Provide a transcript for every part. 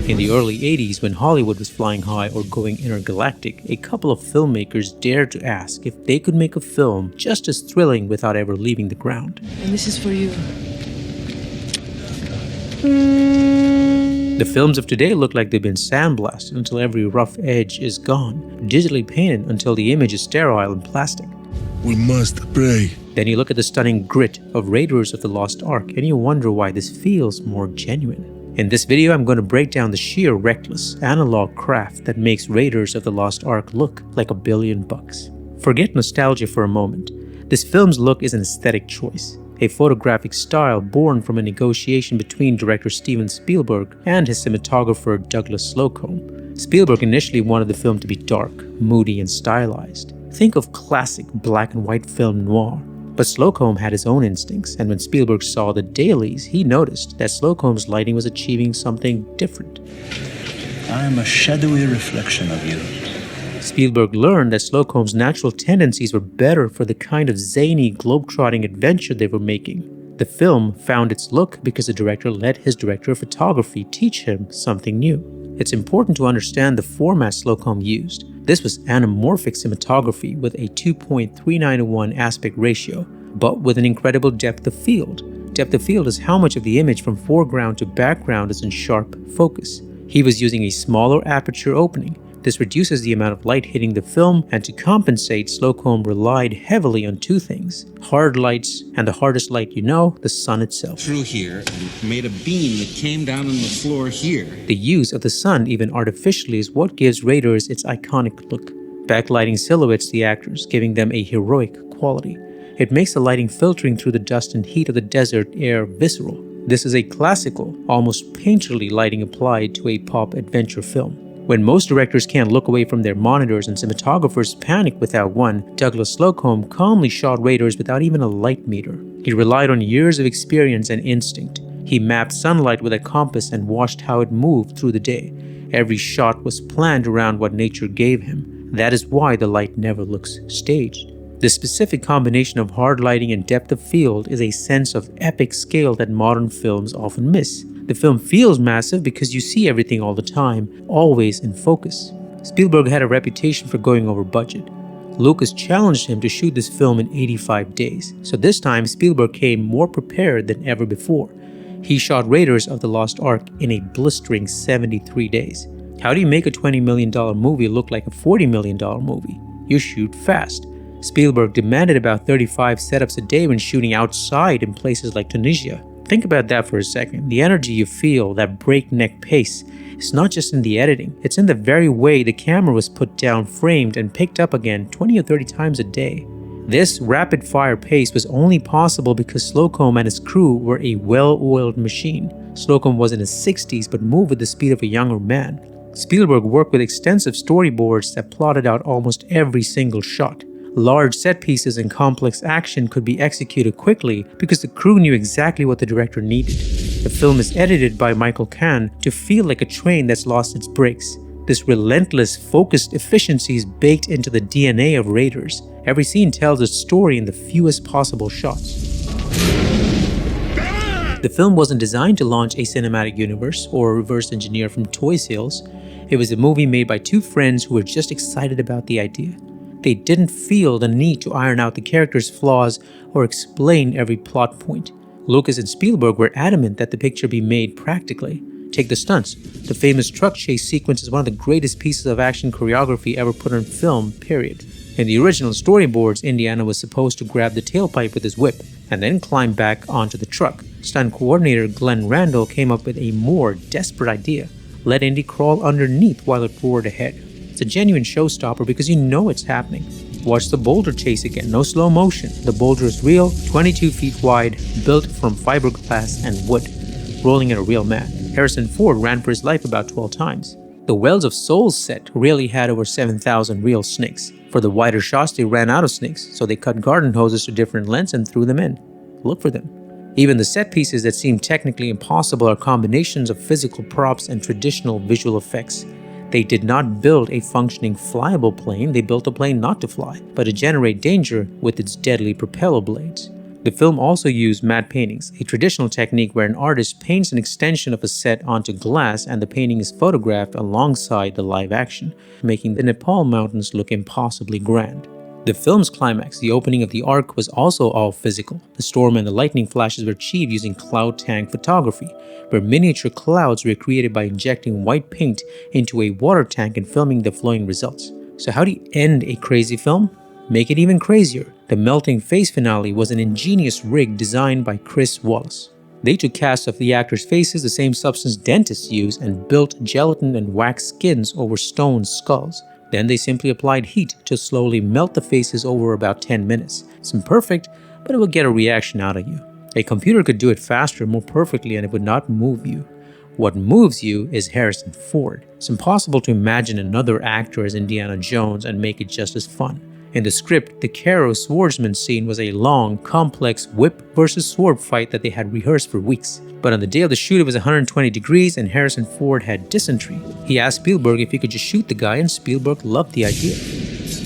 In the early 80s, when Hollywood was flying high or going intergalactic, a couple of filmmakers dared to ask if they could make a film just as thrilling without ever leaving the ground. And this is for you. The films of today look like they've been sandblasted until every rough edge is gone, digitally painted until the image is sterile and plastic. We must pray. Then you look at the stunning grit of Raiders of the Lost Ark and you wonder why this feels more genuine. In this video, I'm going to break down the sheer reckless, analog craft that makes Raiders of the Lost Ark look like $1 billion. Forget nostalgia for a moment. This film's look is an aesthetic choice, a photographic style born from a negotiation between director Steven Spielberg and his cinematographer Douglas Slocombe. Spielberg initially wanted the film to be dark, moody, and stylized. Think of classic black and white film noir. But Slocombe had his own instincts, and when Spielberg saw the dailies, he noticed that Slocombe's lighting was achieving something different. I am a shadowy reflection of you. Spielberg learned that Slocombe's natural tendencies were better for the kind of zany, globetrotting adventure they were making. The film found its look because the director let his director of photography teach him something new. It's important to understand the format Slocombe used. This was anamorphic cinematography with a 2.39:1 aspect ratio, but with an incredible depth of field. Depth of field is how much of the image from foreground to background is in sharp focus. He was using a smaller aperture opening. This reduces the amount of light hitting the film, and to compensate, Slocombe relied heavily on two things: hard lights, and the hardest light you know, the sun itself. Through here and made a beam that came down on the floor here. The use of the sun, even artificially, is what gives Raiders its iconic look. Backlighting silhouettes the actors, giving them a heroic quality. It makes the lighting filtering through the dust and heat of the desert air visceral. This is a classical, almost painterly lighting applied to a pop adventure film. When most directors can't look away from their monitors and cinematographers panic without one, Douglas Slocombe calmly shot Raiders without even a light meter. He relied on years of experience and instinct. He mapped sunlight with a compass and watched how it moved through the day. Every shot was planned around what nature gave him. That is why the light never looks staged. The specific combination of hard lighting and depth of field is a sense of epic scale that modern films often miss. The film feels massive because you see everything all the time, always in focus. Spielberg had a reputation for going over budget. Lucas challenged him to shoot this film in 85 days, so this time Spielberg came more prepared than ever before. He shot Raiders of the Lost Ark in a blistering 73 days. How do you make a $20 million movie look like a $40 million movie? You shoot fast. Spielberg demanded about 35 setups a day when shooting outside in places like Tunisia. Think about that for a second. The energy you feel, that breakneck pace, is not just in the editing, it's in the very way the camera was put down, framed, and picked up again 20 or 30 times a day. This rapid-fire pace was only possible because Slocombe and his crew were a well-oiled machine. Slocombe was in his 60s but moved with the speed of a younger man. Spielberg worked with extensive storyboards that plotted out almost every single shot. Large set pieces and complex action could be executed quickly because the crew knew exactly what the director needed. The film is edited by Michael Kahn to feel like a train that's lost its brakes. This relentless, focused efficiency is baked into the DNA of Raiders. Every scene tells a story in the fewest possible shots. The film wasn't designed to launch a cinematic universe or reverse engineer from toy sales. It was a movie made by two friends who were just excited about the idea. They didn't feel the need to iron out the characters' flaws or explain every plot point. Lucas and Spielberg were adamant that the picture be made practically. Take the stunts. The famous truck chase sequence is one of the greatest pieces of action choreography ever put on film, period. In the original storyboards, Indiana was supposed to grab the tailpipe with his whip and then climb back onto the truck. Stunt coordinator Glenn Randall came up with a more desperate idea. Let Indy crawl underneath while it roared ahead. It's a genuine showstopper because you know it's happening. Watch the boulder chase again, no slow motion. The boulder is real, 22 feet wide, built from fiberglass and wood, rolling at a real man. Harrison Ford ran for his life about 12 times. The Wells of Souls set really had over 7,000 real snakes. For the wider shots, they ran out of snakes, so they cut garden hoses to different lengths and threw them in. Look for them. Even the set pieces that seem technically impossible are combinations of physical props and traditional visual effects. They did not build a functioning flyable plane, they built a plane not to fly, but to generate danger with its deadly propeller blades. The film also used matte paintings, a traditional technique where an artist paints an extension of a set onto glass and the painting is photographed alongside the live action, making the Nepal mountains look impossibly grand. The film's climax, the opening of the arc, was also all physical. The storm and the lightning flashes were achieved using cloud tank photography, where miniature clouds were created by injecting white paint into a water tank and filming the flowing results. So how do you end a crazy film? Make it even crazier. The melting face finale was an ingenious rig designed by Chris Wallace. They took casts of the actors' faces, the same substance dentists use, and built gelatin and wax skins over stone skulls. Then they simply applied heat to slowly melt the faces over about 10 minutes. It's imperfect, but it will get a reaction out of you. A computer could do it faster, more perfectly, and it would not move you. What moves you is Harrison Ford. It's impossible to imagine another actor as Indiana Jones and make it just as fun. In the script, the Karo swordsman scene was a long, complex whip versus sword fight that they had rehearsed for weeks. But on the day of the shoot, it was 120 degrees and Harrison Ford had dysentery. He asked Spielberg if he could just shoot the guy, and Spielberg loved the idea.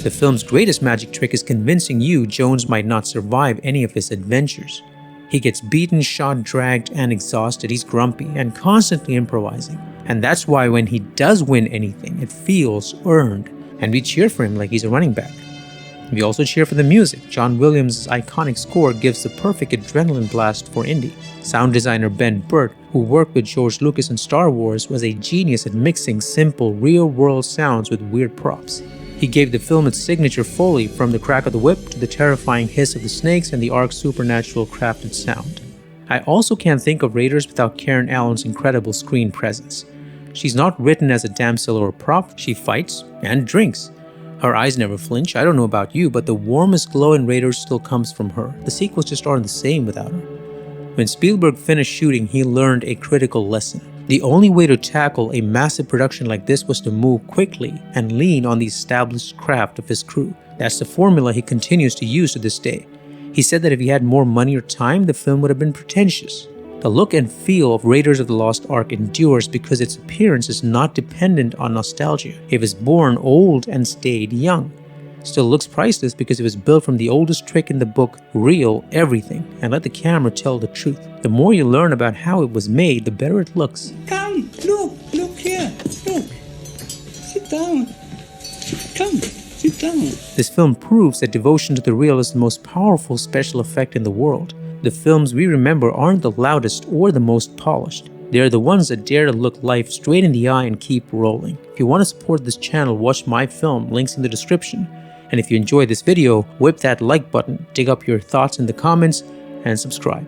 The film's greatest magic trick is convincing you Jones might not survive any of his adventures. He gets beaten, shot, dragged, and exhausted. He's grumpy and constantly improvising. And that's why when he does win anything, it feels earned, and we cheer for him like he's a running back. We also cheer for the music. John Williams' iconic score gives the perfect adrenaline blast for Indy. Sound designer Ben Burtt, who worked with George Lucas in Star Wars, was a genius at mixing simple, real-world sounds with weird props. He gave the film its signature Foley, from the crack of the whip to the terrifying hiss of the snakes and the ark's supernatural crafted sound. I also can't think of Raiders without Karen Allen's incredible screen presence. She's not written as a damsel or a prop, she fights and drinks. Her eyes never flinch. I don't know about you, but the warmest glow in Raiders still comes from her. The sequels just aren't the same without her. When Spielberg finished shooting, he learned a critical lesson. The only way to tackle a massive production like this was to move quickly and lean on the established craft of his crew. That's the formula he continues to use to this day. He said that if he had more money or time, the film would have been pretentious. The look and feel of Raiders of the Lost Ark endures because its appearance is not dependent on nostalgia. It was born old and stayed young. Still looks priceless because it was built from the oldest trick in the book, Real Everything, and let the camera tell the truth. The more you learn about how it was made, the better it looks. Come, look here, look. Sit down. Come, sit down. This film proves that devotion to the real is the most powerful special effect in the world. The films we remember aren't the loudest or the most polished. They're the ones that dare to look life straight in the eye and keep rolling. If you want to support this channel, watch my film, links in the description. And if you enjoyed this video, whip that like button, dig up your thoughts in the comments, and subscribe.